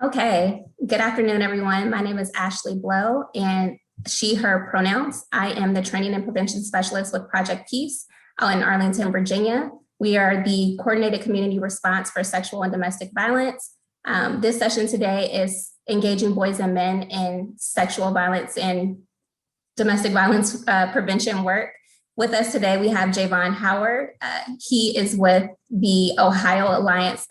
Okay, good afternoon, everyone. My name is Ashley Blow, and she, her pronouns. I am the training and prevention specialist with Project Peace out in Arlington, Virginia. We are the coordinated community response for sexual and domestic violence. This session today is engaging boys and men in sexual violence and domestic violence prevention work. With us today, we have Javon Howard. He is with the Ohio Alliance,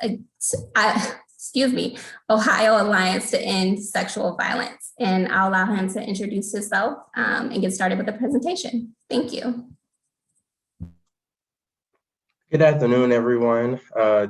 Ohio Alliance to End Sexual Violence. And I'll allow him to introduce himself and get started with the presentation. Thank you. Good afternoon, everyone.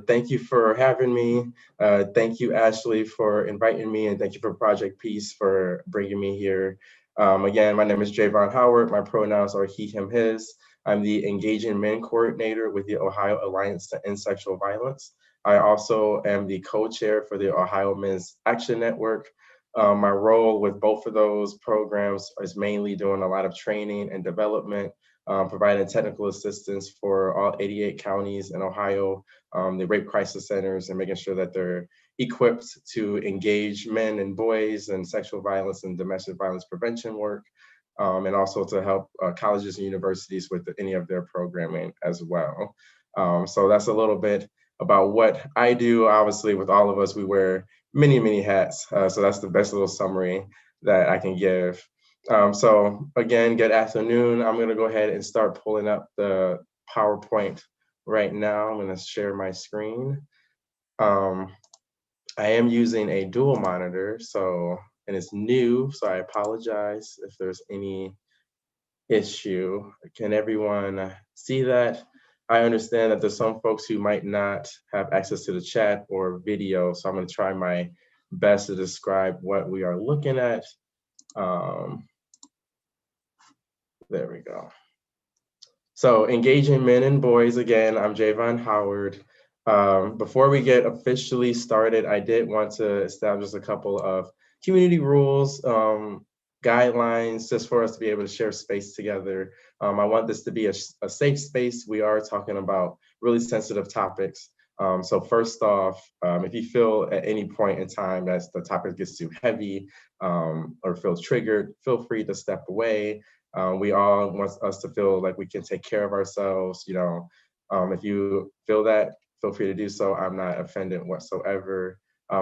Thank you for having me. Thank you, Ashley, for inviting me, and thank you for Project Peace for bringing me here. Again, my name is Javon Howard. My pronouns are he, him, his. I'm the Engaging Men Coordinator with the Ohio Alliance to End Sexual Violence. I also am the co-chair for the Ohio Men's Action Network. My role with both of those programs is mainly doing a lot of training and development, providing technical assistance for all 88 counties in Ohio, the rape crisis centers, and making sure that they're equipped to engage men and boys in sexual violence and domestic violence prevention work, and also to help colleges and universities with any of their programming as well. So that's a little bit about what I do. Obviously, with all of us, we wear many, many hats. So that's the best little summary that I can give. So again, good afternoon. I'm gonna go ahead and start pulling up the PowerPoint right now. I'm gonna share my screen. I am using a dual monitor, and it's new, so I apologize if there's any issue. Can everyone see that? I understand that there's some folks who might not have access to the chat or video, so I'm gonna try my best to describe what we are looking at. There we go. So engaging men and boys, again, I'm Javon Howard. Before we get officially started, I did want to establish a couple of community rules, guidelines, just for us to be able to share space together. I want this to be a safe space. We are talking about really sensitive topics. So first off, if you feel at any point in time that the topic gets too heavy or feel triggered, feel free to step away. We all want us to feel like we can take care of ourselves. If you feel that, feel free to do so. I'm not offended whatsoever.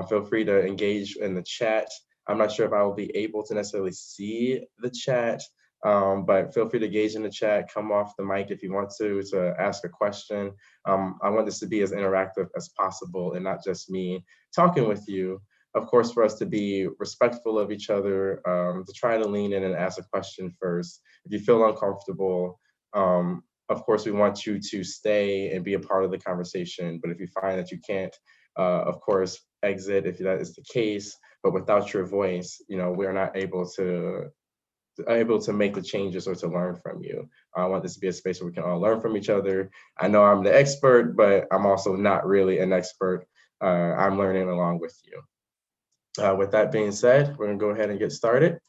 Feel free to engage in the chat. I'm not sure if I will be able to necessarily see the chat, but feel free to engage in the chat. Come off the mic if you want to ask a question. I want this to be as interactive as possible and not just me talking with you. Of course, for us to be respectful of each other, to try to lean in and ask a question first. If you feel uncomfortable, of course, we want you to stay and be a part of the conversation. But if you find that you can't, of course, exit if that is the case. But without your voice, we are not able to make the changes or to learn from you. I want this to be a space where we can all learn from each other. I know I'm the expert, but I'm also not really an expert. I'm learning along with you. With that being said, we're gonna go ahead and get started.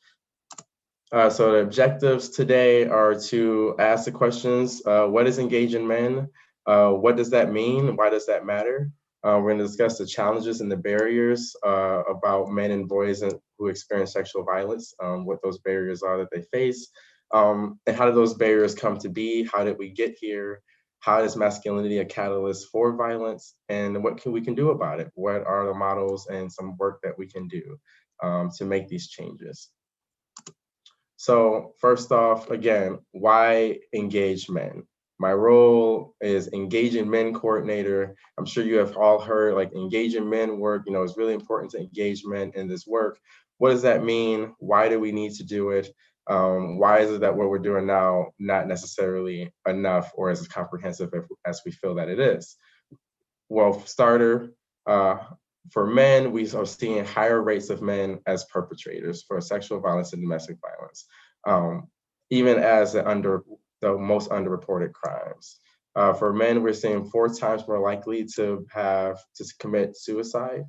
So the objectives today are to ask the questions, what is engaging men? What does that mean? Why does that matter? We're gonna discuss the challenges and the barriers about men and boys who experience sexual violence, what those barriers are that they face, and how do those barriers come to be? How did we get here? How is masculinity a catalyst for violence? And what we can do about it? What are the models and some work that we can do to make these changes? So first off, again, why engage men? My role is Engaging Men Coordinator. I'm sure you have all heard like engaging men work, it's really important to engage men in this work. What does that mean? Why do we need to do it? Why is it that what we're doing now not necessarily enough or as comprehensive as we feel that it is? Well, for starter, for men, we are seeing higher rates of men as perpetrators for sexual violence and domestic violence, even as the most underreported crimes. For men, we're seeing 4 times more likely to commit suicide.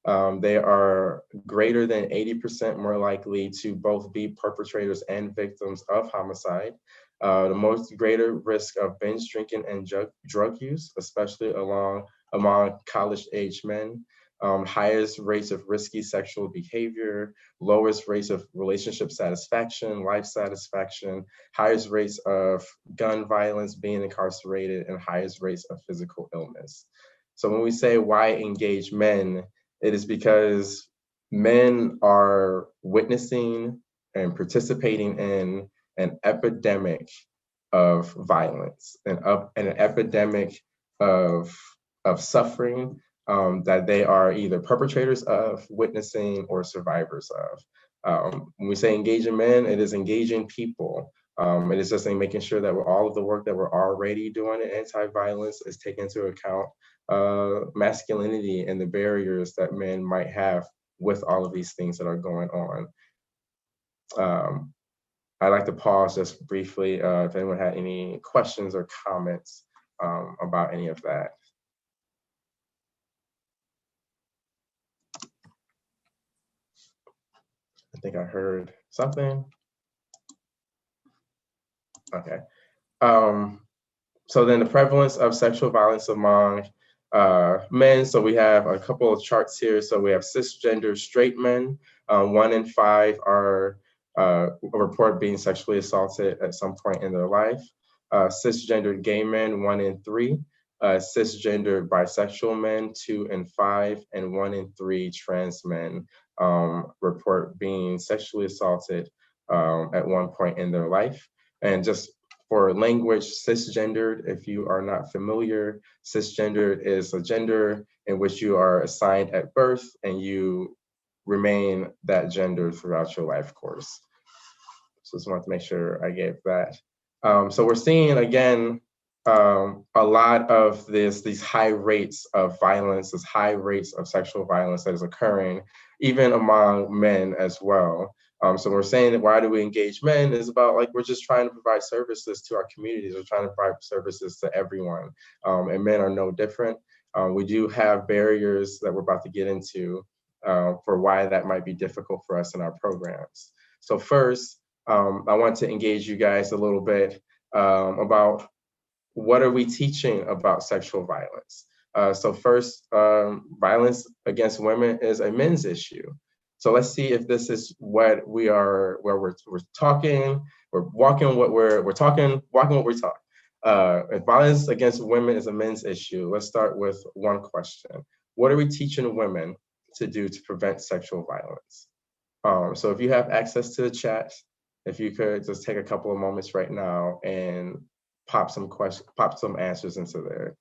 They are greater than 80% more likely to both be perpetrators and victims of homicide. The most greater risk of binge drinking and drug use, especially among college-age men. highest rates of risky sexual behavior, lowest rates of relationship satisfaction, life satisfaction, highest rates of gun violence, being incarcerated, and highest rates of physical illness. So when we say why engage men, it is because men are witnessing and participating in an epidemic of violence and an epidemic of suffering that they are either perpetrators of, witnessing, or survivors of. When we say engaging men, it is engaging people. It is just making sure that all of the work that we're already doing in anti-violence is taken into account masculinity and the barriers that men might have with all of these things that are going on. I'd like to pause just briefly if anyone had any questions or comments about any of that. I think I heard something. Okay. So then the prevalence of sexual violence among men. So we have a couple of charts here. So we have cisgender straight men. 1 in 5 are report being sexually assaulted at some point in their life. Cisgender gay men, 1 in 3. Cisgender bisexual men, 2 in 5, and 1 in 3 trans men report being sexually assaulted at one point in their life. And just for language, cisgendered, if you are not familiar, cisgendered is a gender in which you are assigned at birth and you remain that gender throughout your life course. So just wanted to make sure I gave that. So we're seeing, again, a lot of these high rates of violence, these high rates of sexual violence that is occurring, even among men as well. So we're saying that why do we engage men is about we're just trying to provide services to our communities. We're trying to provide services to everyone, and men are no different. We do have barriers that we're about to get into for why that might be difficult for us in our programs. So first, I want to engage you guys a little bit about what are we teaching about sexual violence. So first, violence against women is a men's issue. So let's see if this is what we are, where we're talking, we're walking what we're talking, walking what we talk. If violence against women is a men's issue, let's start with one question. What are we teaching women to do to prevent sexual violence? So if you have access to the chat, if you could just take a couple of moments right now and pop some answers into there.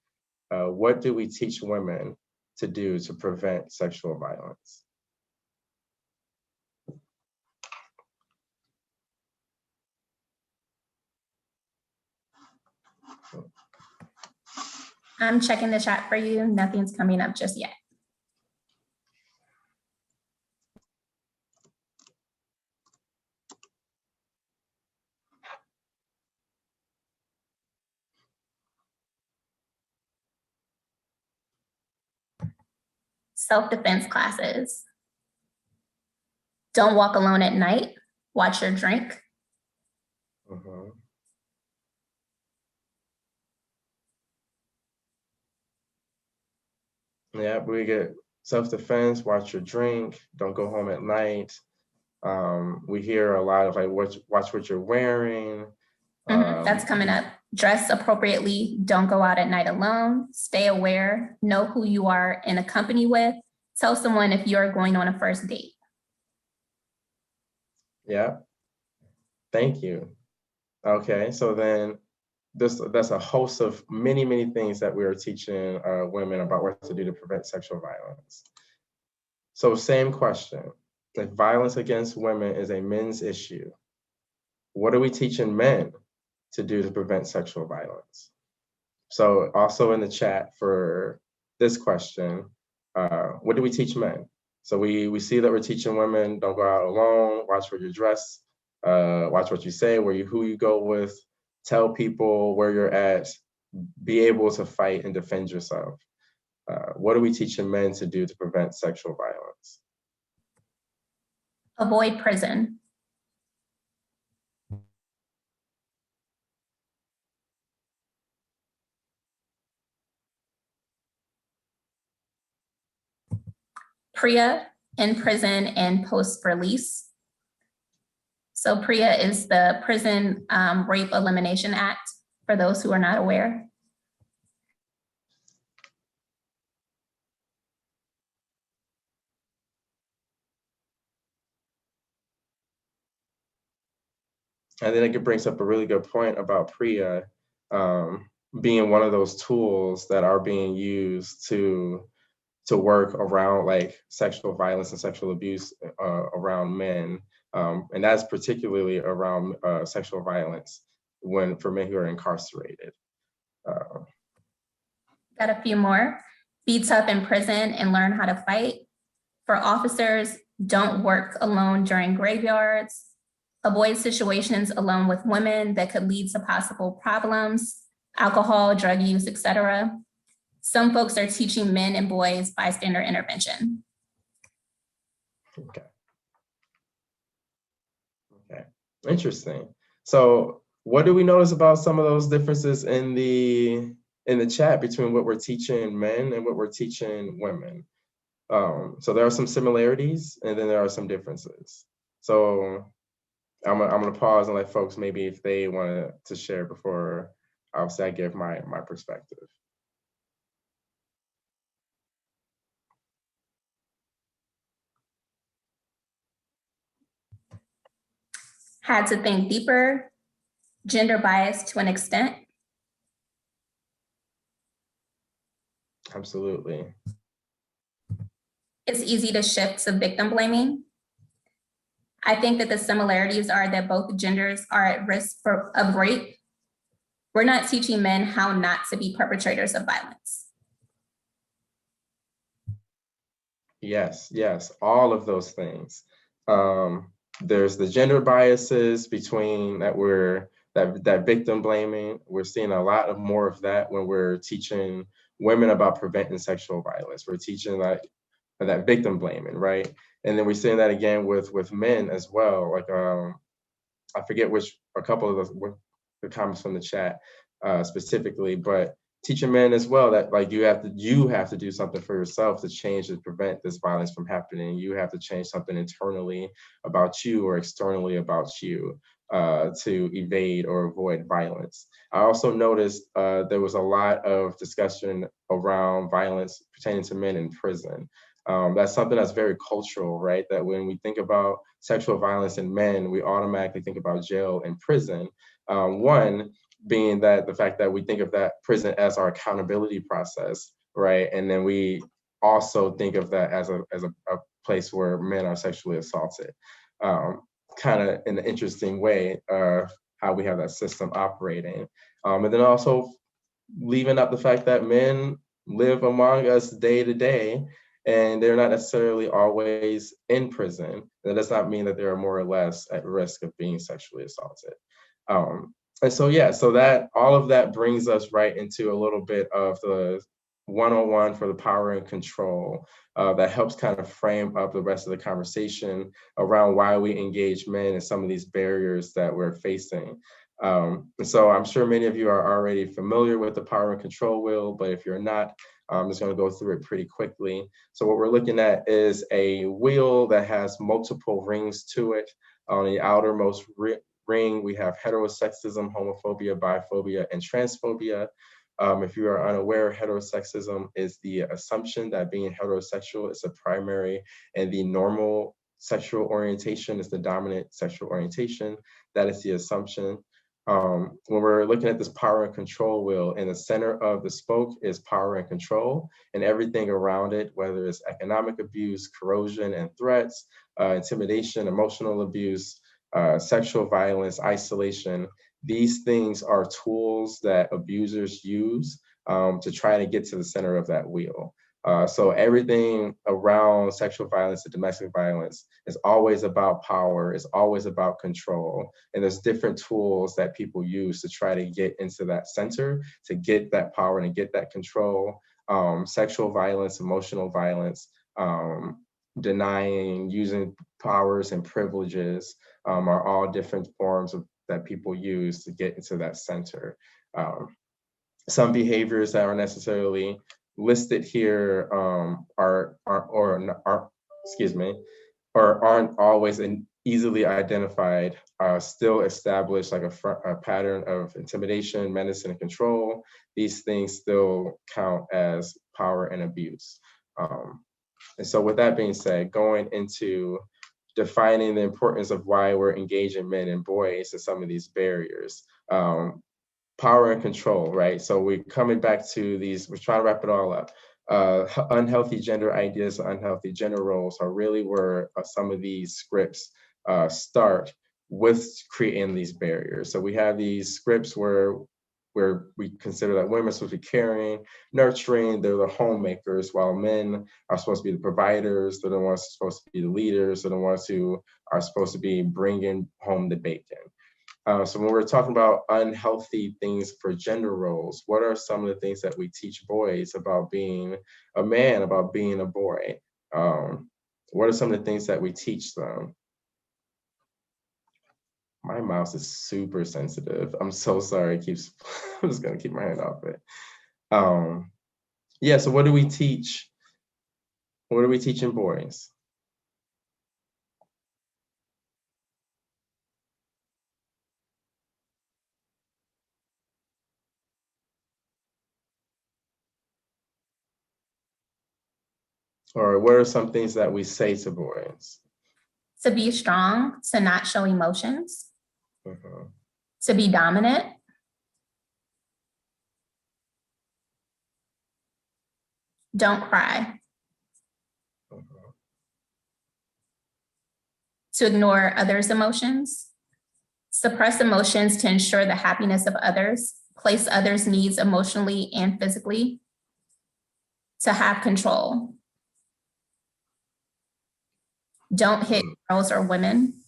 What do we teach women to do to prevent sexual violence? I'm checking the chat for you. Nothing's coming up just yet. Self-defense classes. Don't walk alone at night. Watch your drink. Mm-hmm. Yeah, we get self-defense, watch your drink, don't go home at night. We hear a lot of watch what you're wearing. That's coming up. Dress appropriately. Don't go out at night alone. Stay aware. Know who you are in a company with. Tell someone if you're going on a first date. Yeah. Thank you. Okay, so then that's a host of many things that we are teaching women about what to do to prevent sexual violence. So same question. If violence against women is a men's issue, what are we teaching men to do to prevent sexual violence? So also in the chat for this question, what do we teach men? So we see that we're teaching women, don't go out alone, watch where you dress, watch what you say, who you go with, tell people where you're at, be able to fight and defend yourself. What are we teaching men to do to prevent sexual violence? Avoid prison. PREA, in prison and post-release. So PREA is the Prison Rape Elimination Act, for those who are not aware. I think it brings up a really good point about PREA being one of those tools that are being used to work around like sexual violence and sexual abuse around men, and that's particularly around sexual violence for men who are incarcerated. Got a few more. Be tough in prison and learn how to fight. For officers, don't work alone during graveyards. Avoid situations alone with women that could lead to possible problems, alcohol, drug use, etc. Some folks are teaching men and boys bystander intervention. Okay, interesting. So what do we notice about some of those differences in the chat between what we're teaching men and what we're teaching women? So there are some similarities and then there are some differences. So I'm gonna pause and let folks maybe if they want to share before obviously I give my perspective. Had to think deeper, gender bias to an extent. Absolutely. It's easy to shift to victim blaming. I think that the similarities are that both genders are at risk of rape. We're not teaching men how not to be perpetrators of violence. Yes, all of those things. There's the gender biases between that victim blaming. We're seeing a lot of more of that when we're teaching women about preventing sexual violence. We're teaching that victim blaming, right? And then we're seeing that again with men as well. Like I forget a couple of the comments from the chat specifically, but teaching men as well that like you have to do something for yourself to change to prevent this violence from happening. You have to change something internally about you or externally about you to evade or avoid violence. I also noticed there was a lot of discussion around violence pertaining to men in prison. That's something that's very cultural, right? That when we think about sexual violence in men, we automatically think about jail and prison. One being that the fact that we think of that prison as our accountability process, right? And then we also think of that as a place where men are sexually assaulted. Kind of in an interesting way, how we have that system operating. And then also leaving out the fact that men live among us day to day, and they're not necessarily always in prison. That does not mean that they are more or less at risk of being sexually assaulted. And so, yeah, so that all of that brings us right into a little bit of the 101 for the power and control that helps kind of frame up the rest of the conversation around why we engage men and some of these barriers that we're facing. And so I'm sure many of you are already familiar with the power and control wheel, but if you're not, I'm just going to go through it pretty quickly. So what we're looking at is a wheel that has multiple rings to it. On the outermost ring, we have heterosexism, homophobia, biphobia, and transphobia. If you are unaware, heterosexism is the assumption that being heterosexual is a primary and the normal sexual orientation is the dominant sexual orientation. That is the assumption. When we're looking at this power and control wheel, in the center of the spoke is power and control, and everything around it, whether it's economic abuse, corrosion and threats, intimidation, emotional abuse, sexual violence, isolation, these things are tools that abusers use to try to get to the center of that wheel. So everything around sexual violence and domestic violence is always about power, it's always about control. And there's different tools that people use to try to get into that center, to get that power and get that control. Sexual violence, emotional violence, denying, using powers and privileges are all different forms that people use to get into that center. Some behaviors that are necessarily listed here are excuse me, or aren't always easily identified, still establish like a pattern of intimidation, menace, and control. These things still count as power and abuse. And so with that being said, going into defining the importance of why we're engaging men and boys in some of these barriers. Power and control, right? So we're coming back to these, we're trying to wrap it all up. Unhealthy gender ideas, unhealthy gender roles are really where some of these scripts start with creating these barriers. So we have these scripts where we consider that women are supposed to be caring, nurturing, they're the homemakers, while men are supposed to be the providers, they're the ones supposed to be the leaders, they're the ones who are supposed to be bringing home the bacon. So when we're talking about unhealthy things for gender roles, what are some of the things that we teach boys about being a man, about being a boy? What are some of the things that we teach them? My mouse is super sensitive. I'm so sorry. It keeps, I'm just gonna keep my hand off it. Yeah, so what do we teach? What are we teaching boys? Or what are some things that we say to boys? To be strong, to not show emotions, Mhm. to be dominant, don't cry, Mhm. to ignore others' emotions, suppress emotions to ensure the happiness of others, place others' needs emotionally and physically, to have control. Don't hit girls or women.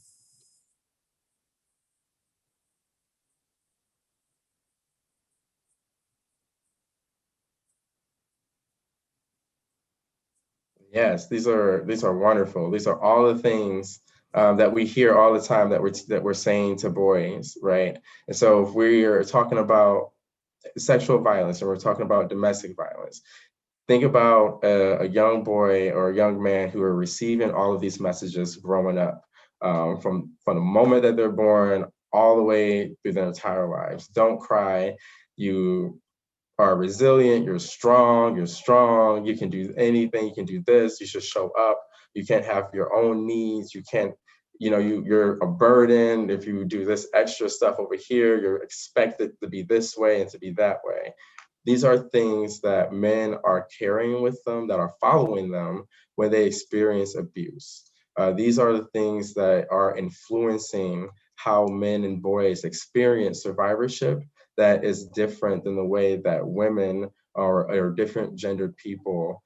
Yes, these are wonderful. These are all the things that we hear all the time that we're saying to boys, right? And so if we are talking about sexual violence and we're talking about domestic violence, think about a young boy or a young man who are receiving all of these messages growing up, from the moment that they're born all the way through their entire lives. Don't cry. You are resilient, you're strong, you can do anything, you can do this, you should show up, you can't have your own needs, you can't, you're a burden. If you do this extra stuff over here, you're expected to be this way and to be that way. These are things that men are carrying with them, that are following them when they experience abuse. These are the things that are influencing how men and boys experience survivorship that is different than the way that women or different gendered people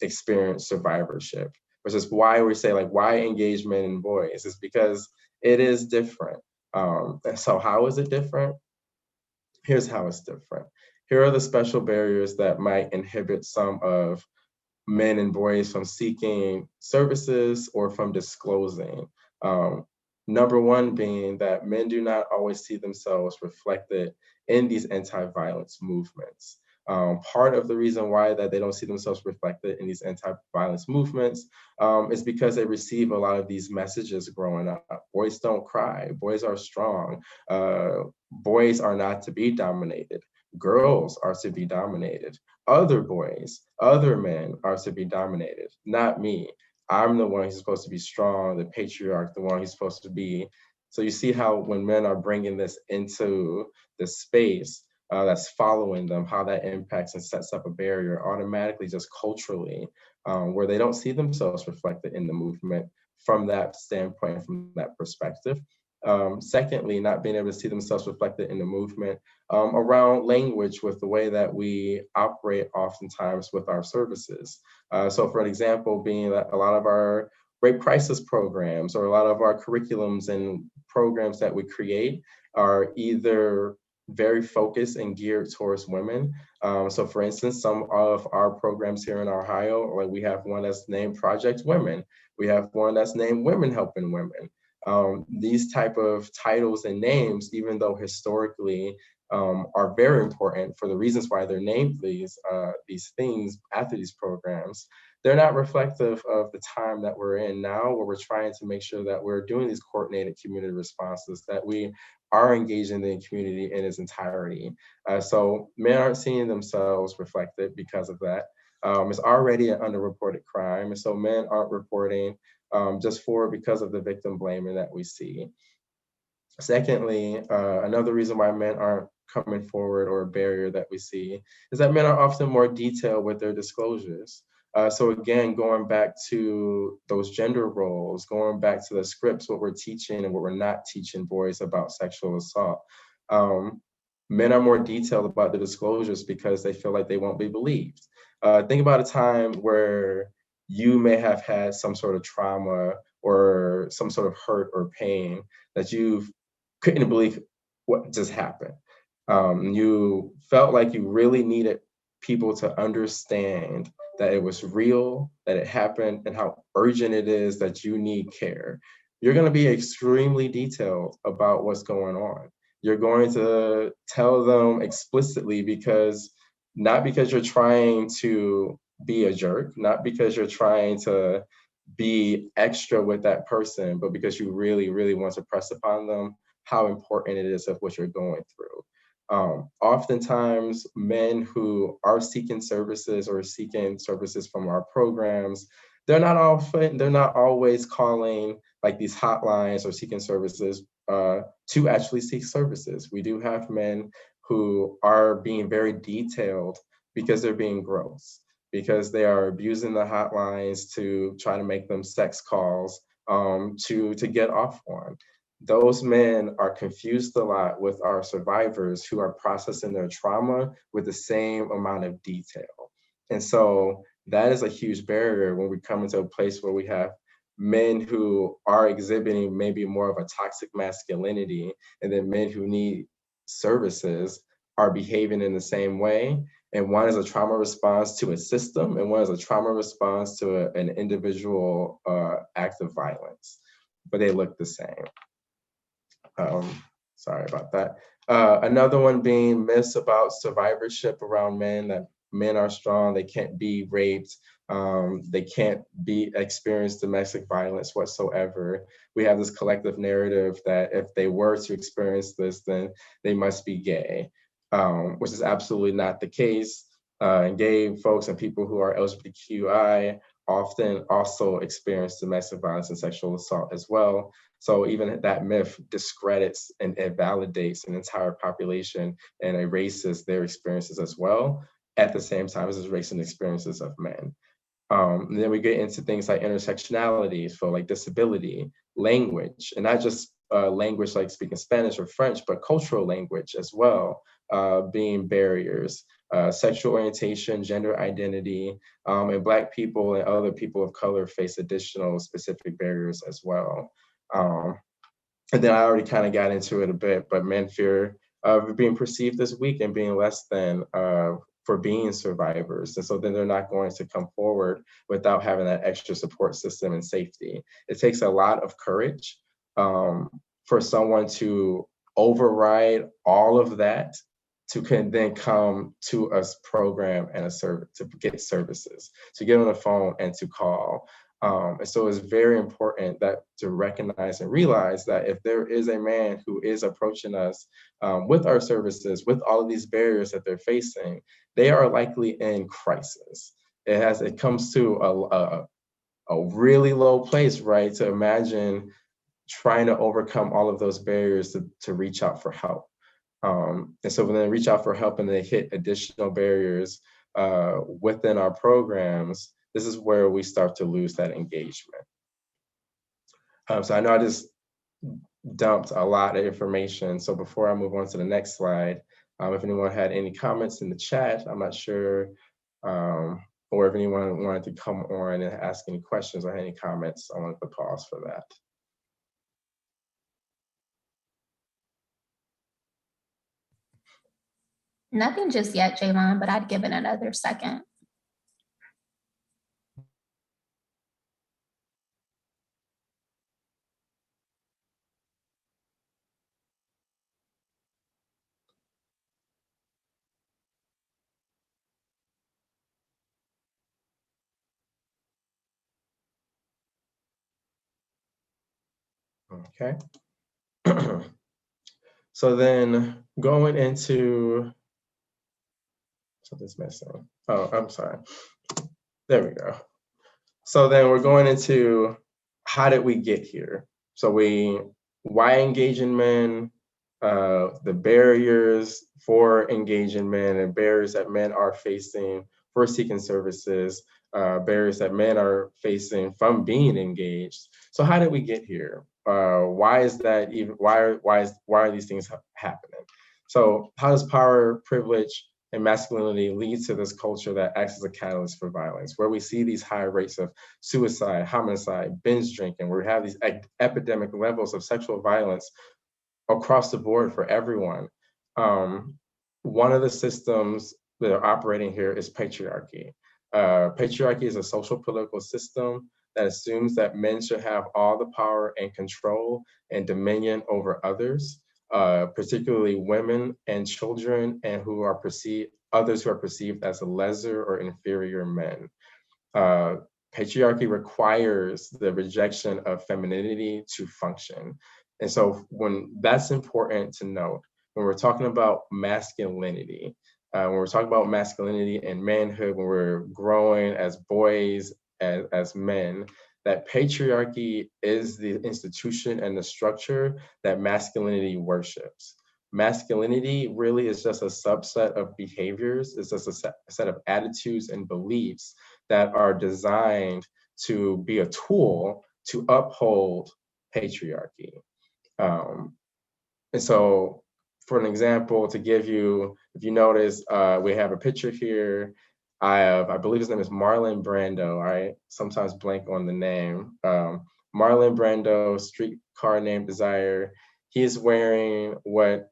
experience survivorship, which is why we say, like, why engage men and boys? Is because it is different. And so how is it different? Here's how it's different. Here are the special barriers that might inhibit some of men and boys from seeking services or from disclosing. Um, Number one being that men do not always see themselves reflected in these anti-violence movements. Part of the reason why that they don't see themselves reflected in these anti-violence movements is because they receive a lot of these messages growing up. Boys don't cry. Boys are strong. Boys are not to be dominated. Girls are to be dominated. Other boys, other men are to be dominated, not me. I'm the one who's supposed to be strong, the patriarch, the one who's supposed to be. So you see how when men are bringing this into the space that's following them, how that impacts and sets up a barrier automatically, just culturally, where they don't see themselves reflected in the movement from that standpoint, from that perspective. Secondly, not being able to see themselves reflected in the movement around language with the way that we operate oftentimes with our services. So for an example, being that a lot of our rape crisis programs or a lot of our curriculums and programs that we create are either very focused and geared towards women. So for instance, some of our programs here in Ohio, like we have one that's named Project Women. We have one that's named Women Helping Women. These type of titles and names, even though historically are very important for the reasons why they're named these things after these programs, they're not reflective of the time that we're in now, where we're trying to make sure that we're doing these coordinated community responses, that we are engaging the community in its entirety. So men aren't seeing themselves reflected because of that. It's already an underreported crime, and so men aren't reporting because of the victim blaming that we see. Secondly, another reason why men aren't coming forward, or a barrier that we see, is that men are often more detailed with their disclosures. So again, going back to those gender roles, going back to the scripts, what we're teaching and what we're not teaching boys about sexual assault. Men are more detailed about the disclosures because they feel like they won't be believed. Think about a time where you may have had some sort of trauma or some sort of hurt or pain that you couldn't believe what just happened. You felt like you really needed people to understand that it was real, that it happened, and how urgent it is that you need care. You're going to be extremely detailed about what's going on. You're going to tell them explicitly, because not because you're trying to be a jerk, not because you're trying to be extra with that person, but because you really, really want to press upon them how important it is of what you're going through. Oftentimes, men who are seeking services or seeking services from our programs, they're not always calling like these hotlines or seeking services to actually seek services. We do have men who are being very detailed because they're being gross, because they are abusing the hotlines to try to make them sex calls to get off on. Those men are confused a lot with our survivors who are processing their trauma with the same amount of detail. And so that is a huge barrier when we come into a place where we have men who are exhibiting maybe more of a toxic masculinity, and then men who need services are behaving in the same way. And one is a trauma response to a system, and one is a trauma response to an individual act of violence, but they look the same. Sorry about that. Another one being myths about survivorship around men, that men are strong, they can't be raped, they can't experience domestic violence whatsoever. We have this collective narrative that if they were to experience this, then they must be gay, which is absolutely not the case. And gay folks and people who are LGBTQI often also experience domestic violence and sexual assault as well. So even that myth discredits and invalidates an entire population and erases their experiences as well, at the same time as erasing the experiences of men. And then we get into things like intersectionality, so like disability, language, and not just language like speaking Spanish or French, but cultural language as well, being barriers. Sexual orientation, gender identity, and Black people and other people of color face additional specific barriers as well. And then I already kind of got into it a bit, but men fear being perceived as weak and being less than for being survivors. And so then they're not going to come forward without having that extra support system and safety. It takes a lot of courage for someone to override all of that to then come to a program and a service to get services, to get on the phone and to call. And so it's very important that to recognize and realize that if there is a man who is approaching us with our services, with all of these barriers that they're facing, they are likely in crisis. It comes to a really low place, right? To imagine trying to overcome all of those barriers to reach out for help. And so when they reach out for help and they hit additional barriers within our programs, this is where we start to lose that engagement. So I know I just dumped a lot of information. So before I move on to the next slide, if anyone had any comments in the chat, I'm not sure, or if anyone wanted to come on and ask any questions or any comments, I wanted to pause for that. Nothing just yet, Javon, but I'd give it another second. Okay. So then going into, something's missing. Oh, I'm sorry. There we go. So then we're going into how did we get here? So why engaging men, the barriers for engaging men and barriers that men are facing for seeking services, barriers that men are facing from being engaged. So how did we get here? Why is that even, why are these things happening? So how does power, privilege, and masculinity lead to this culture that acts as a catalyst for violence, where we see these high rates of suicide, homicide, binge drinking, where we have these epidemic levels of sexual violence across the board for everyone? One of the systems that are operating here is patriarchy. Patriarchy is a social political system that assumes that men should have all the power and control and dominion over others, particularly women and children, and others who are perceived as lesser or inferior men. Uh, Patriarchy requires the rejection of femininity to function. And so when that's important to note, when we're talking about masculinity, when we're talking about masculinity and manhood, when we're growing as boys, as men, that patriarchy is the institution and the structure that masculinity worships. Masculinity really is just a subset of behaviors, it's just a set of attitudes and beliefs that are designed to be a tool to uphold patriarchy. And so, for an example, to give you, if you notice, we have a picture here. I believe his name is Marlon Brando. I sometimes blank on the name. Marlon Brando, Streetcar Named Desire. He is wearing what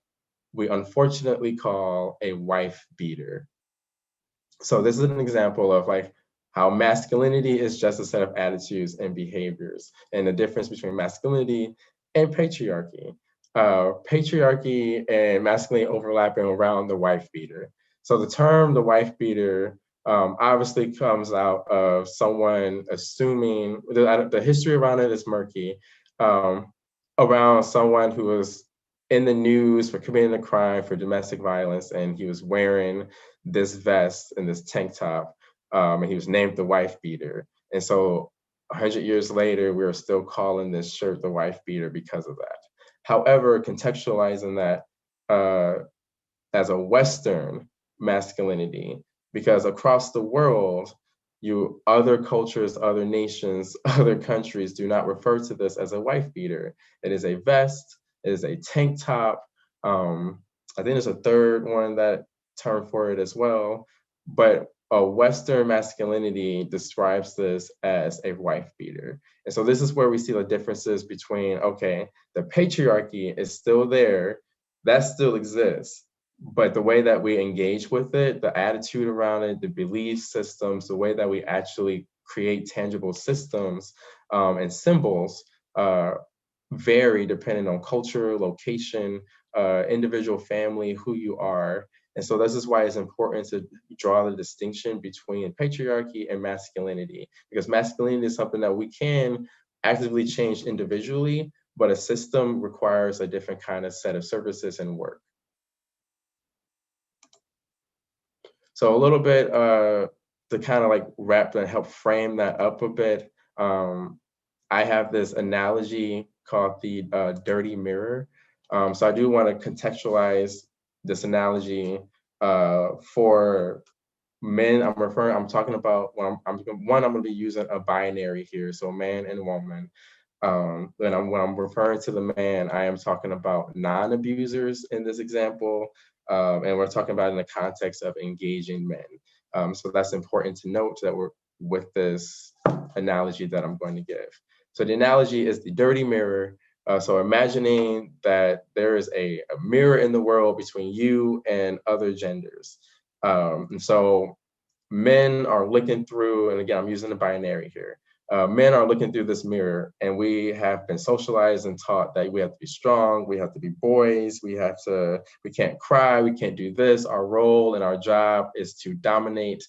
we unfortunately call a wife beater. So this is an example of like how masculinity is just a set of attitudes and behaviors, and the difference between masculinity and patriarchy. Patriarchy and masculinity overlapping around the wife beater. So the term the wife beater obviously comes out of someone assuming, the history around it is murky, around someone who was in the news for committing a crime for domestic violence, and he was wearing this vest and this tank top, and he was named the wife beater. And so 100 years later, we are still calling this shirt the wife beater because of that. However, contextualizing that as a Western masculinity, because across the world, other cultures, other nations, other countries do not refer to this as a wife beater. It is a vest, it is a tank top. I think there's a third one, that term for it as well. But a Western masculinity describes this as a wife beater. And so this is where we see the differences between, okay, the patriarchy is still there, that still exists, but the way that we engage with it, the attitude around it, the belief systems, the way that we actually create tangible systems and symbols vary depending on culture, location, individual family, who you are. And so this is why it's important to draw the distinction between patriarchy and masculinity, because masculinity is something that we can actively change individually, but a system requires a different kind of set of services and work. So a little bit to kind of like wrap and help frame that up a bit, I have this analogy called the dirty mirror. So I do want to contextualize this analogy for men. I'm talking about, when I'm going to be using a binary here, so man and woman. When I'm referring to the man, I am talking about non-abusers in this example, and we're talking about in the context of engaging men. So that's important to note that we're with this analogy that I'm going to give. So the analogy is the dirty mirror. So imagining that there is a mirror in the world between you and other genders. And so men are looking through, and again, I'm using the binary here. Men are looking through this mirror, and we have been socialized and taught that we have to be strong, we have to be boys, we can't cry, we can't do this. Our role and our job is to dominate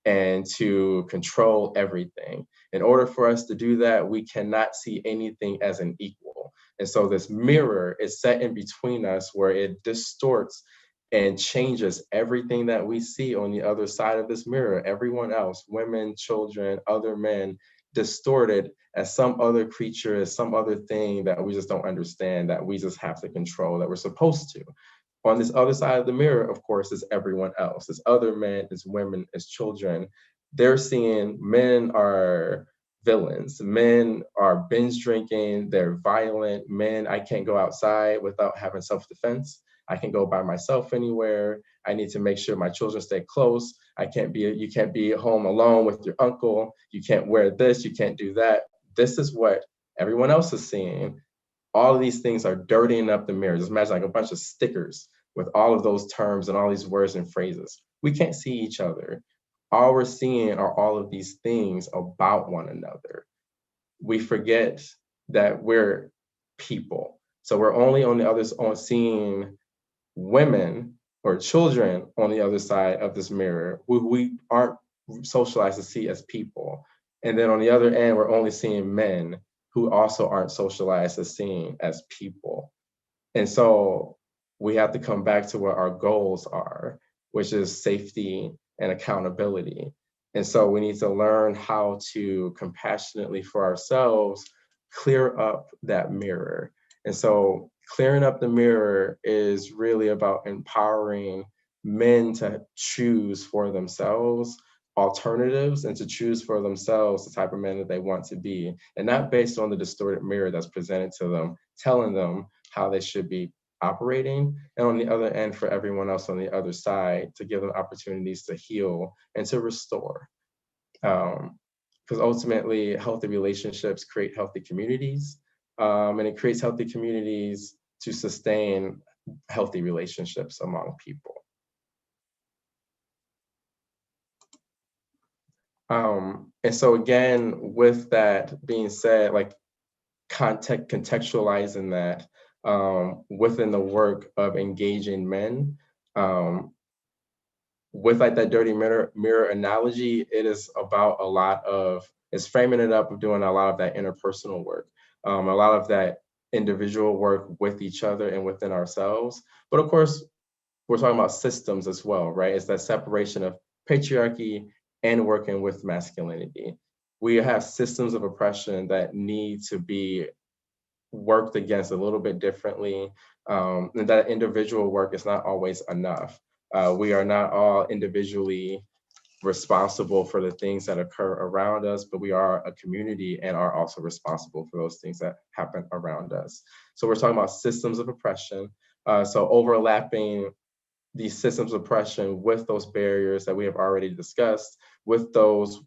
and to control everything. In order for us to do that, we cannot see anything as an equal. And so this mirror is set in between us where it distorts and changes everything that we see on the other side of this mirror. Everyone else, women, children, other men, distorted as some other creature, as some other thing that we just don't understand, that we just have to control, that we're supposed to. On this other side of the mirror, of course, is everyone else. It's other men, it's women, it's children. They're seeing men are villains. Men are binge drinking, they're violent. Men, I can't go outside without having self-defense. I can go by myself anywhere. I need to make sure my children stay close. You can't be home alone with your uncle. You can't wear this, you can't do that. This is what everyone else is seeing. All of these things are dirtying up the mirror. Just imagine like a bunch of stickers with all of those terms and all these words and phrases. We can't see each other. All we're seeing are all of these things about one another. We forget that we're people. So we're only on the others on seeing women or children on the other side of this mirror who we aren't socialized to see as people. And then on the other end, we're only seeing men who also aren't socialized as seen as people. And so we have to come back to what our goals are, which is safety and accountability. And so we need to learn how to compassionately for ourselves clear up that mirror. And so clearing up the mirror is really about empowering men to choose for themselves alternatives and to choose for themselves the type of men that they want to be, and not based on the distorted mirror that's presented to them, telling them how they should be operating. And on the other end, for everyone else on the other side, to give them opportunities to heal and to restore. Because ultimately, healthy relationships create healthy communities, and it creates healthy communities to sustain healthy relationships among people. And so again, with that being said, like contextualizing that within the work of engaging men, with like that dirty mirror analogy, it is about it's framing it up of doing a lot of that interpersonal work, a lot of that individual work with each other and within ourselves. But of course, we're talking about systems as well, right? It's that separation of patriarchy and working with masculinity. We have systems of oppression that need to be worked against a little bit differently. And that individual work is not always enough. We are not all individually responsible for the things that occur around us, but we are a community and are also responsible for those things that happen around us. So we're talking about systems of oppression. So overlapping these systems of oppression with those barriers that we have already discussed, with those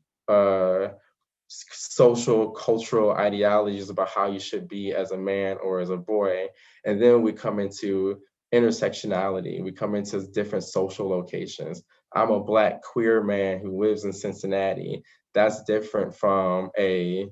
social, cultural ideologies about how you should be as a man or as a boy. And then we come into intersectionality. We come into different social locations. I'm a Black queer man who lives in Cincinnati. That's different from a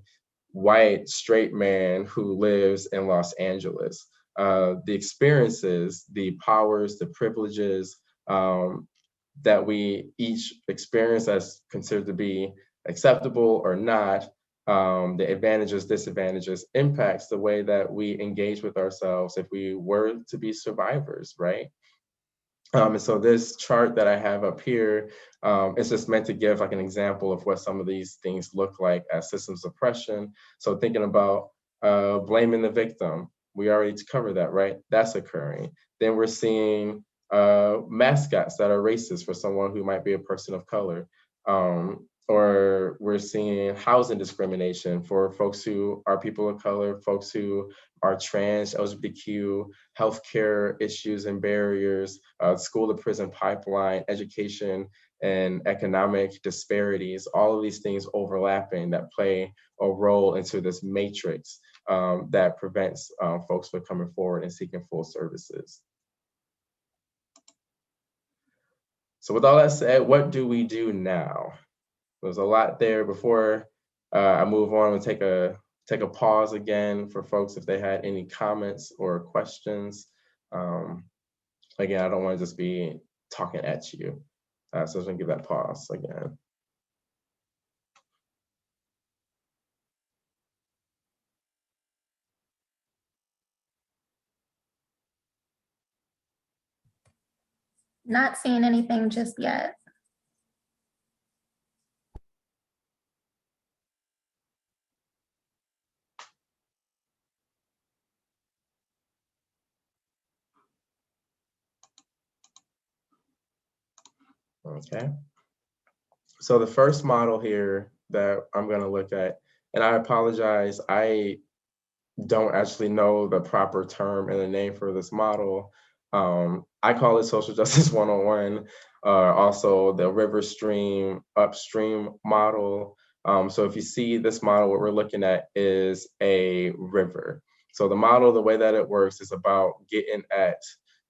white straight man who lives in Los Angeles. The experiences, the powers, the privileges that we each experience as considered to be acceptable or not, the advantages, disadvantages, impacts the way that we engage with ourselves if we were to be survivors, right? And so this chart that I have up here is just meant to give like an example of what some of these things look like as systems of oppression. So thinking about blaming the victim, we already covered that, right? That's occurring. Then we're seeing mascots that are racist for someone who might be a person of color. Or we're seeing housing discrimination for folks who are people of color, folks who are trans, LGBTQ, healthcare issues and barriers, school to prison pipeline, education, and economic disparities, all of these things overlapping that play a role into this matrix that prevents folks from coming forward and seeking full services. So with all that said, what do we do now? There's a lot there. Before I move on, and take a pause again for folks if they had any comments or questions. Again, I don't want to just be talking at you. So I'm just gonna give that pause again. Not seeing anything just yet. Okay. So the first model here that I'm going to look at, and I apologize, I don't actually know the proper term and the name for this model. I call it Social Justice 101, also the river stream upstream model. So if you see this model, what we're looking at is a river. So the model, the way that it works is about getting at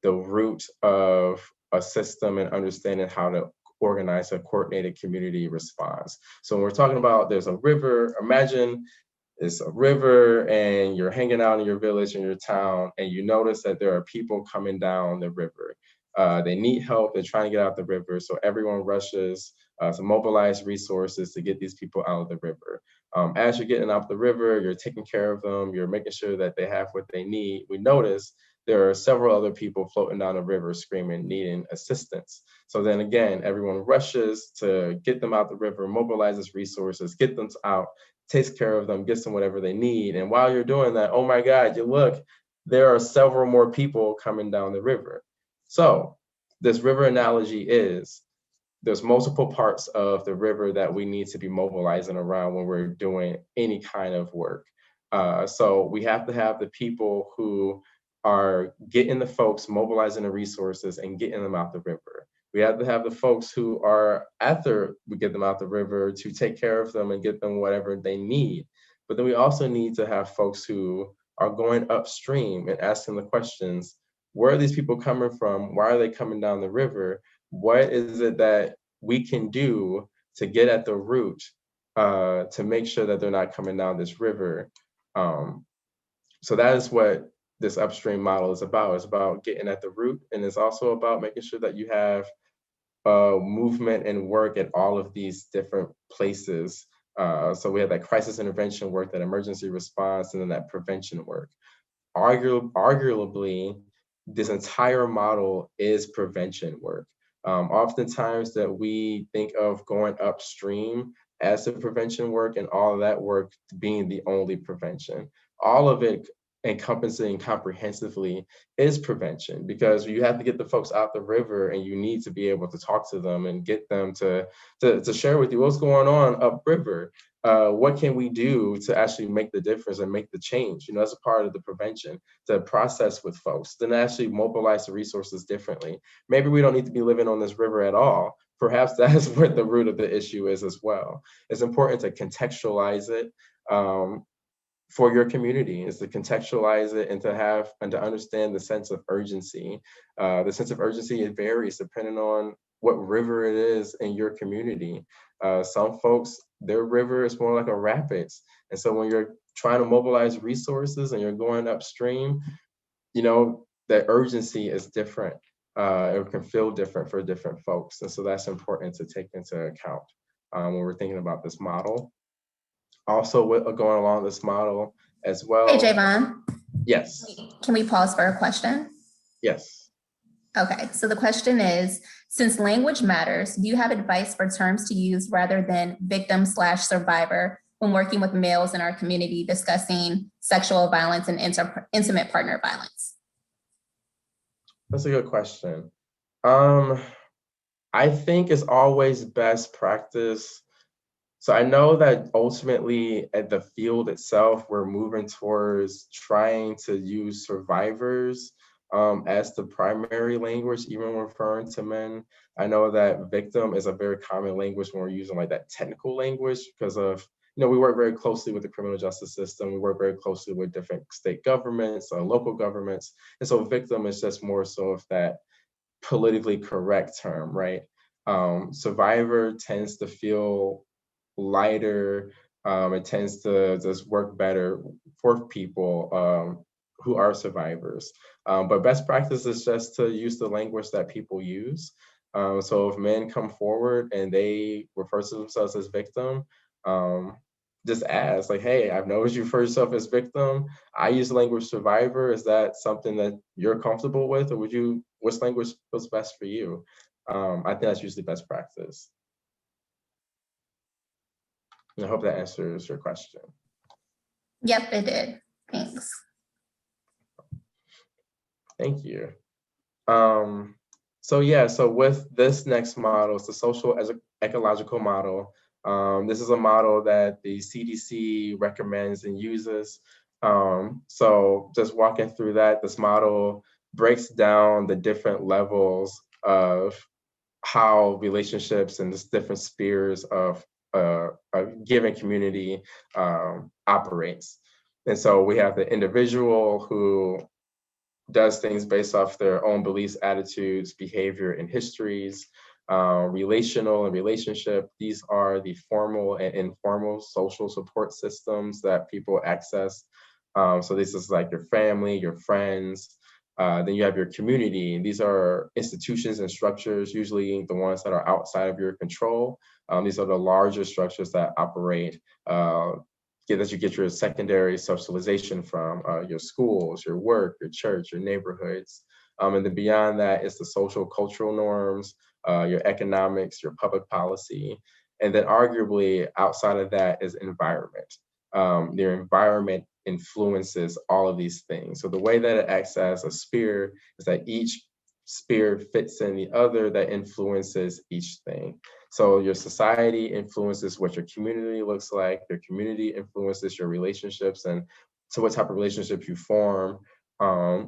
the root of a system and understanding how to organize a coordinated community response. So when we're talking about there's a river, imagine it's a river and you're hanging out in your village, in your town, and you notice that there are people coming down the river. They need help, they're trying to get out the river, so everyone rushes to mobilize resources to get these people out of the river. As you're getting out the river, you're taking care of them, you're making sure that they have what they need. We notice there are several other people floating down the river screaming, needing assistance. So then again, everyone rushes to get them out the river, mobilizes resources, get them out, takes care of them, gets them whatever they need. And while you're doing that, oh my God, you look, there are several more people coming down the river. So this river analogy is there's multiple parts of the river that we need to be mobilizing around when we're doing any kind of work. So we have to have the people who are getting the folks, mobilizing the resources and getting them out the river. We have to have the folks who are after we get them out the river to take care of them and get them whatever they need. But then we also need to have folks who are going upstream and asking the questions, where are these people coming from? Why are they coming down the river? What is it that we can do to get at the root to make sure that they're not coming down this river? So that is what this upstream model is about. It's about getting at the root, and it's also about making sure that you have movement and work at all of these different places. So we have that crisis intervention work, that emergency response, and then that prevention work. Arguably, this entire model is prevention work. Oftentimes that we think of going upstream as the prevention work and all of that work being the only prevention. All of it encompassing comprehensively is prevention, because you have to get the folks out the river and you need to be able to talk to them and get them to share with you what's going on upriver. What can we do to actually make the difference and make the change? You know, that's a part of the prevention, to process with folks, then actually mobilize the resources differently. Maybe we don't need to be living on this river at all. Perhaps that is what the root of the issue is as well. It's important to contextualize it. For your community, is to contextualize it and to have and to understand the sense of urgency. The sense of urgency, it varies depending on what river it is in your community. Some folks, their river is more like a rapids. And so when you're trying to mobilize resources and you're going upstream, you know, that urgency is different. It can feel different for different folks. And so that's important to take into account when we're thinking about this model. Also, going along this model as well. Hey, Javon. Yes. Can we pause for a question? Yes. Okay, so the question is, since language matters, do you have advice for terms to use rather than victim/survivor when working with males in our community discussing sexual violence and intimate partner violence? That's a good question. I think it's always best practice. So I know that ultimately at the field itself, we're moving towards trying to use survivors as the primary language, even when referring to men. I know that victim is a very common language when we're using like that technical language because of, you know, we work very closely with the criminal justice system. We work very closely with different state governments, local governments. And so victim is just more so of that politically correct term, right? Survivor tends to feel lighter. It tends to just work better for people who are survivors. But best practice is just to use the language that people use. So if men come forward and they refer to themselves as victim, just ask, like, hey, I've noticed you refer yourself as victim. I use the language survivor. Is that something that you're comfortable with, or which language feels best for you? I think that's usually best practice. And I hope that answers your question. Yep, it did. Thanks. Thank you. So yeah, so with this next model, it's the social ecological model. This is a model that the CDC recommends and uses. So just walking through that, this model breaks down the different levels of how relationships and the different spheres of a given community operates. And so we have the individual who does things based off their own beliefs, attitudes, behavior, and histories. Relational and relationship, these are the formal and informal social support systems that people access. So this is like your family, your friends. Then you have your community. These are institutions and structures, usually the ones that are outside of your control. These are the larger structures that operate that you get your secondary socialization from, your schools, your work, your church, your neighborhoods. And then beyond that is the social cultural norms, your economics, your public policy. And then arguably outside of that is environment. Your environment influences all of these things. So the way that it acts as a sphere is that each sphere fits in the other that influences each thing. So your society influences what your community looks like. Your community influences your relationships and so what type of relationships you form,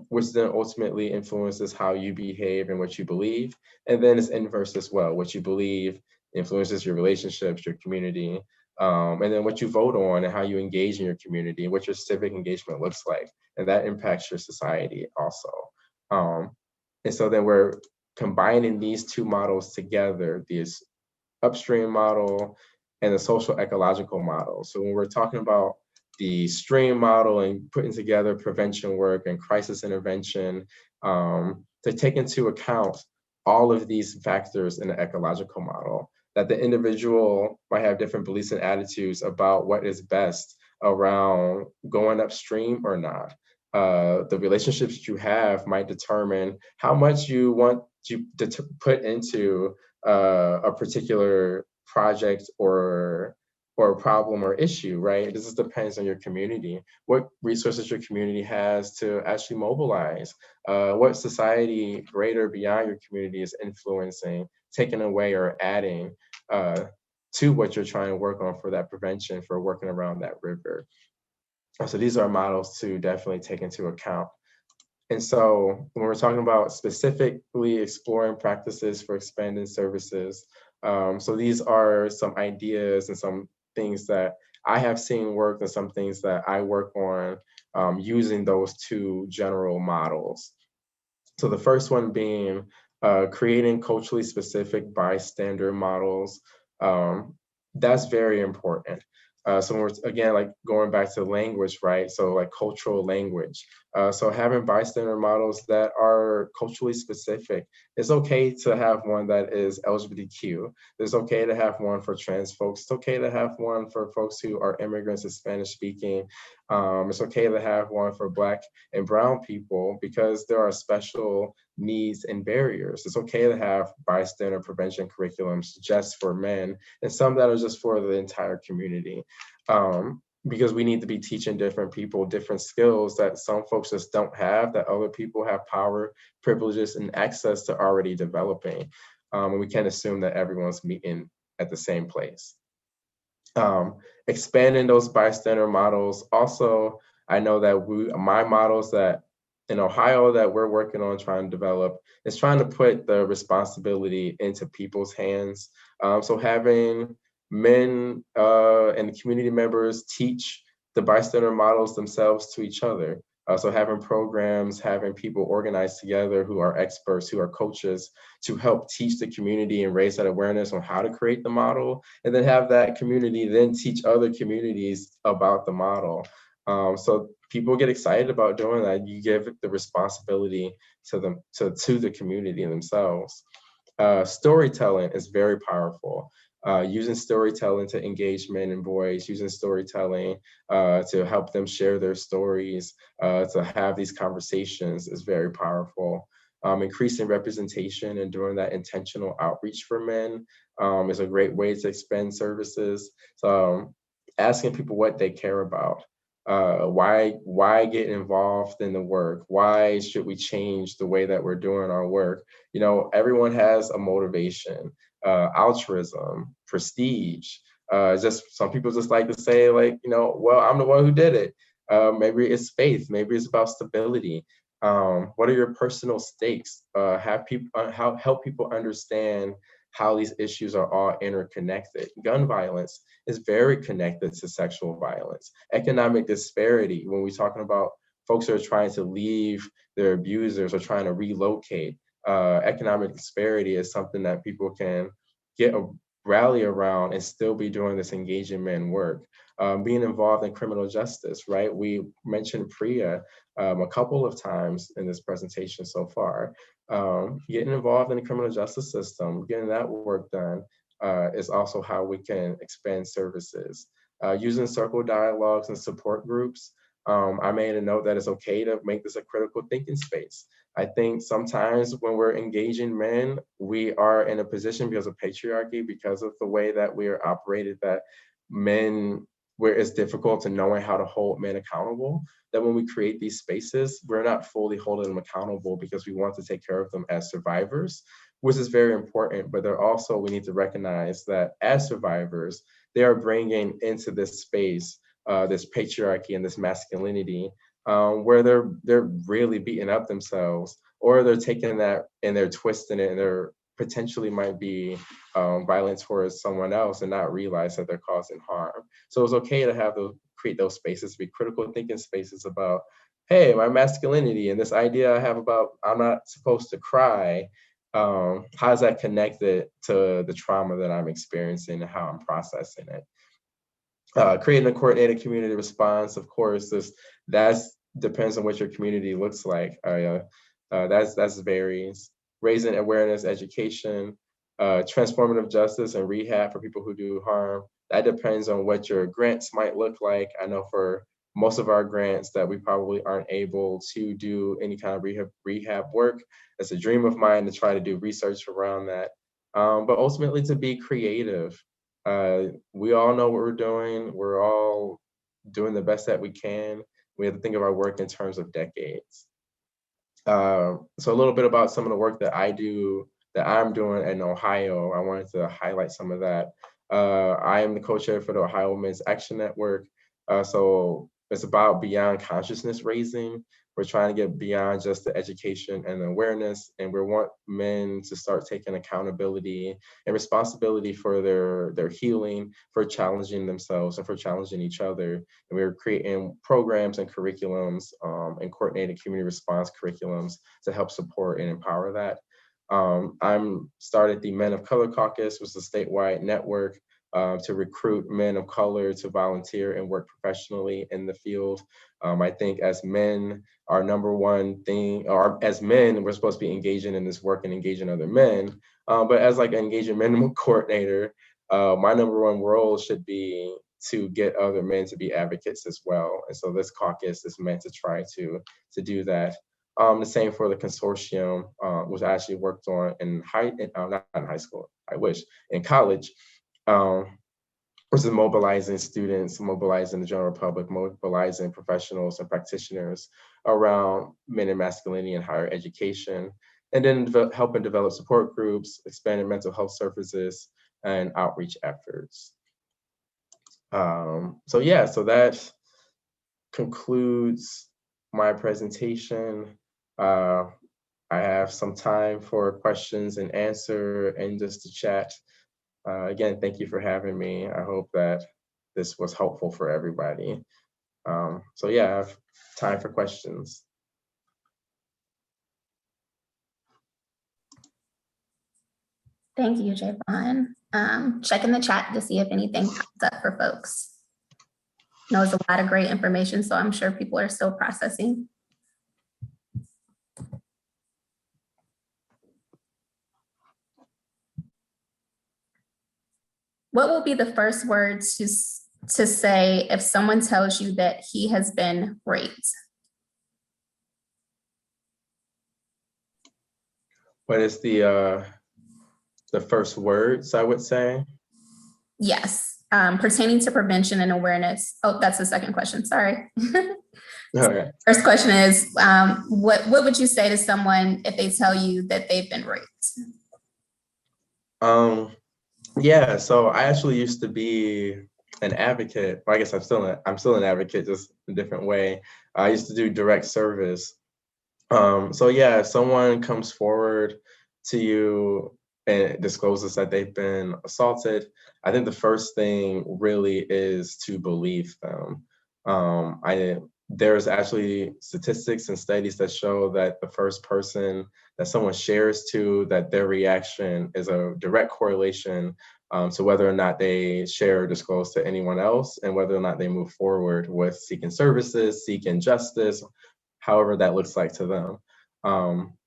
which then ultimately influences how you behave and what you believe. And then it's inverse as well. What you believe influences your relationships, your community, and then what you vote on and how you engage in your community and what your civic engagement looks like. And that impacts your society also. And so then we're combining these two models together, this upstream model and the social ecological model. So when we're talking about the stream model and putting together prevention work and crisis intervention, to take into account all of these factors in the ecological model, that the individual might have different beliefs and attitudes about what is best around going upstream or not. The relationships that you have might determine how much you want to put into a particular project or a problem or issue, right? This just depends on your community, what resources your community has to actually mobilize, what society greater beyond your community is influencing, taking away or adding to what you're trying to work on for that prevention, for working around that river. So these are models to definitely take into account. And so when we're talking about specifically exploring practices for expanding services, so these are some ideas and some things that I have seen work and some things that I work on using those two general models. So the first one being creating culturally specific bystander models. That's very important. So when we're, again, like going back to language, right? So like cultural language. So having bystander models that are culturally specific. It's okay to have one that is LGBTQ. It's okay to have one for trans folks. It's okay to have one for folks who are immigrants and Spanish speaking. It's okay to have one for Black and Brown people because there are special needs and barriers. It's okay to have bystander prevention curriculums just for men and some that are just for the entire community. Because we need to be teaching different people different skills that some folks just don't have, that other people have power, privileges, and access to already developing. And we can't assume that everyone's meeting at the same place. Expanding those bystander models. Also, I know that my models that in Ohio that we're working on trying to develop is trying to put the responsibility into people's hands. So having men and community members teach the bystander models themselves to each other. So having programs, having people organized together who are experts, who are coaches to help teach the community and raise that awareness on how to create the model, and then have that community then teach other communities about the model. So people get excited about doing that. You give the responsibility to them, to the community themselves. Storytelling is very powerful. using storytelling to engage men and boys, using storytelling to help them share their stories, to have these conversations is very powerful. Increasing representation and doing that intentional outreach for men is a great way to expand services. So asking people what they care about. Why get involved in the work? Why should we change the way that we're doing our work? You know, everyone has a motivation, altruism, prestige. Just some people just like to say, like, you know, well, I'm the one who did it. Maybe it's faith. Maybe it's about stability. What are your personal stakes? Have people help people understand how these issues are all interconnected. Gun violence is very connected to sexual violence. Economic disparity, when we're talking about folks who are trying to leave their abusers or trying to relocate, economic disparity is something that people can get a rally around and still be doing this engaging men work. Being involved in criminal justice, right? We mentioned PREA a couple of times in this presentation so far. Getting involved in the criminal justice system, getting that work done is also how we can expand services. Using circle dialogues and support groups. I made a note that it's okay to make this a critical thinking space. I think sometimes when we're engaging men, we are in a position because of patriarchy, because of the way that we are operated, that men, where it's difficult to knowing how to hold men accountable, that when we create these spaces, we're not fully holding them accountable because we want to take care of them as survivors, which is very important. But they're also, we need to recognize that as survivors, they are bringing into this space, this patriarchy and this masculinity, where they're really beating up themselves, or they're taking that and they're twisting it, and they're potentially might be violent towards someone else and not realize that they're causing harm. So it's okay to have those, create those spaces, be critical thinking spaces about, hey, my masculinity and this idea I have about I'm not supposed to cry, how's that connected to the trauma that I'm experiencing and how I'm processing it? Creating a coordinated community response, of course, that's depends on what your community looks like. That's varies. Raising awareness, education, transformative justice and rehab for people who do harm. That depends on what your grants might look like. I know for most of our grants that we probably aren't able to do any kind of rehab work. It's a dream of mine to try to do research around that. But ultimately to be creative. We all know what we're doing. We're all doing the best that we can. We have to think of our work in terms of decades. So a little bit about some of the work that I do, that I'm doing in Ohio. I wanted to highlight some of that. I am the co-chair for the Ohio Men's Action Network. So it's about beyond consciousness raising. We're trying to get beyond just the education and awareness, and we want men to start taking accountability and responsibility for their healing, for challenging themselves and for challenging each other. And we're creating programs and curriculums and coordinated community response curriculums to help support and empower that. I'm started the Men of Color Caucus, which is a statewide network to recruit men of color to volunteer and work professionally in the field. I think as men, our number one thing, or as men, we're supposed to be engaging in this work and engaging other men. But as like an engaging men coordinator, my number one role should be to get other men to be advocates as well. And so this caucus is meant to try to do that. The same for the consortium, which I actually worked on not in high school, I wish, in college, which is mobilizing students, mobilizing the general public, mobilizing professionals and practitioners around men and masculinity in higher education, and then helping develop support groups, expanding mental health services, and outreach efforts. So that concludes my presentation. I have some time for questions and answer and just to chat. Again, thank you for having me. I hope that this was helpful for everybody. I have time for questions. Thank you, Javon. Checking the chat to see if anything pops up for folks. I know it's a lot of great information, so I'm sure people are still processing. What will be the first words to say if someone tells you that he has been raped? What is the first words I would say? Yes, pertaining to prevention and awareness. Oh, that's the second question. Sorry. Okay. First question is, what would you say to someone if they tell you that they've been raped? Yeah, so I actually used to be an advocate. Well, I guess I'm still an advocate, just a different way. I used to do direct service. So yeah, if someone comes forward to you and discloses that they've been assaulted, I think the first thing really is to believe them. There's actually statistics and studies that show that the first person that someone shares to, that their reaction is a direct correlation to whether or not they share or disclose to anyone else, and whether or not they move forward with seeking services, seeking justice, however that looks like to them.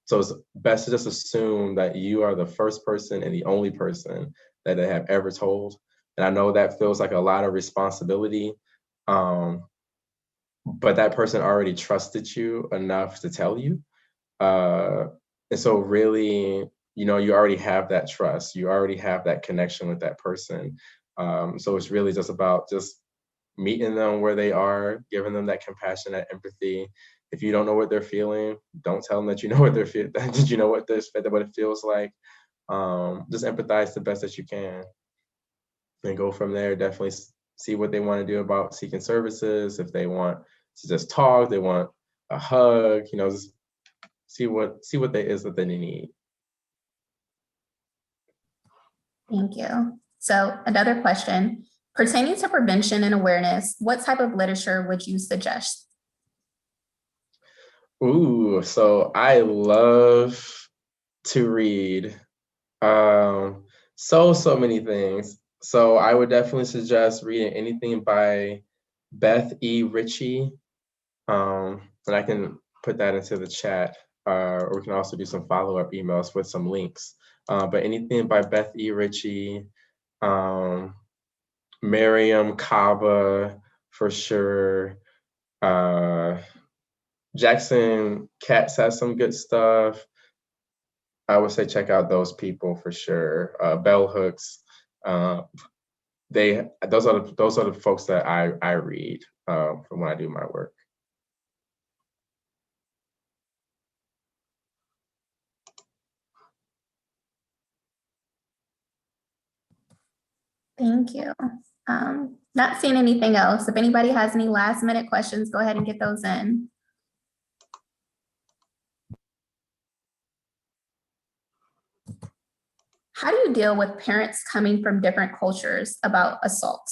So it's best to just assume that you are the first person and the only person that they have ever told. And I know that feels like a lot of responsibility, but that person already trusted you enough to tell you. And so really, you already have that trust. You already have that connection with that person. So it's really just about just meeting them where they are, giving them that compassion, that empathy. If you don't know what they're feeling, don't tell them that you know what they're feeling. Did you know what it feels like? Just empathize the best that you can, and go from there. Definitely see what they want to do about seeking services. If they want to just talk, they want a hug. Just see what they is that they need. Thank you. So another question, pertaining to prevention and awareness, what type of literature would you suggest? Ooh, so I love to read so many things. So I would definitely suggest reading anything by Beth E. Ritchie. And I can put that into the chat, or we can also do some follow-up emails with some links. But anything by Beth E. Ritchie, Miriam Kaba for sure. Jackson Katz has some good stuff. I would say check out those people for sure. Bell Hooks. Those are the folks that I read from when I do my work. Thank you. Not seeing anything else. If anybody has any last minute questions, go ahead and get those in. How do you deal with parents coming from different cultures about assault?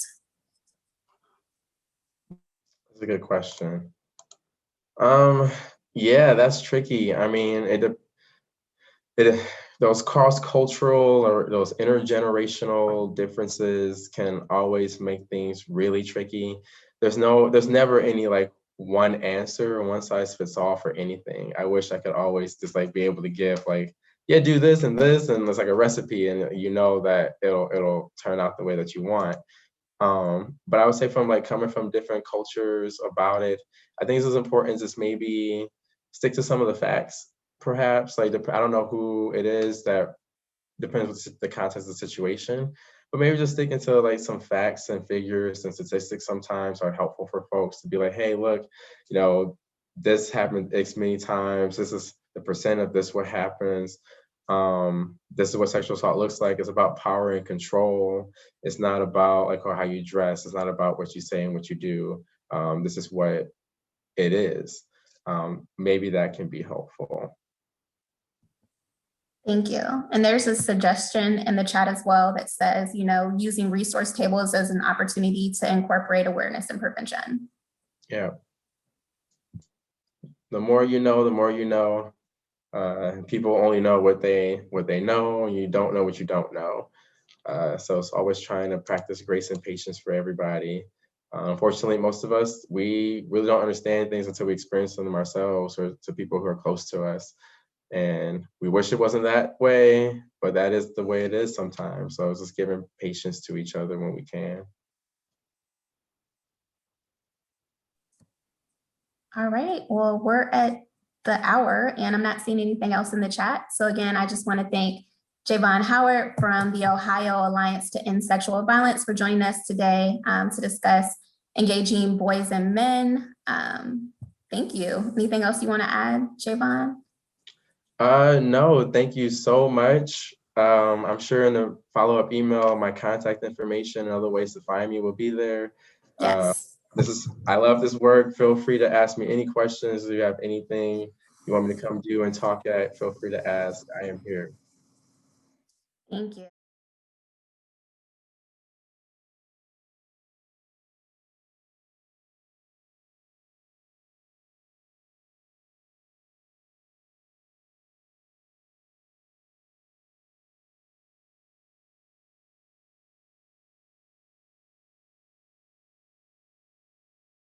That's a good question. Yeah, that's tricky. I mean, those cross-cultural or those intergenerational differences can always make things really tricky. There's never any like one answer or one size fits all for anything. I wish I could always just like be able to give like, yeah, do this and this, and it's like a recipe, and that it'll turn out the way that you want. But I would say from like coming from different cultures about it, I think it's important just maybe stick to some of the facts, perhaps. Like I don't know who it is, that depends on the context of the situation, but maybe just sticking to like some facts and figures and statistics sometimes are helpful for folks to be like, hey, look, this happened X many times. This is the percent of this what happens. This is what sexual assault looks like. It's about power and control. It's not about like or how you dress. It's not about what you say and what you do. This is what it is. Maybe that can be helpful. Thank you. And there's a suggestion in the chat as well that says, using resource tables as an opportunity to incorporate awareness and prevention. Yeah. The more you know, the more you know. People only know what they know, and you don't know what you don't know. So it's always trying to practice grace and patience for everybody. Unfortunately, most of us, we really don't understand things until we experience them ourselves or to people who are close to us. And we wish it wasn't that way, but that is the way it is sometimes. So it's just giving patience to each other when we can. All right, well, we're at the hour and I'm not seeing anything else in the chat. So again, I just want to thank Javon Howard from the Ohio Alliance to End Sexual Violence for joining us today to discuss engaging boys and men. Thank you. Anything else you want to add, Javon? No, thank you so much. I'm sure in the follow-up email, my contact information and other ways to find me will be there. Yes. I love this work. Feel free to ask me any questions. If you have anything you want me to come do and talk at, feel free to ask. I am here. Thank you.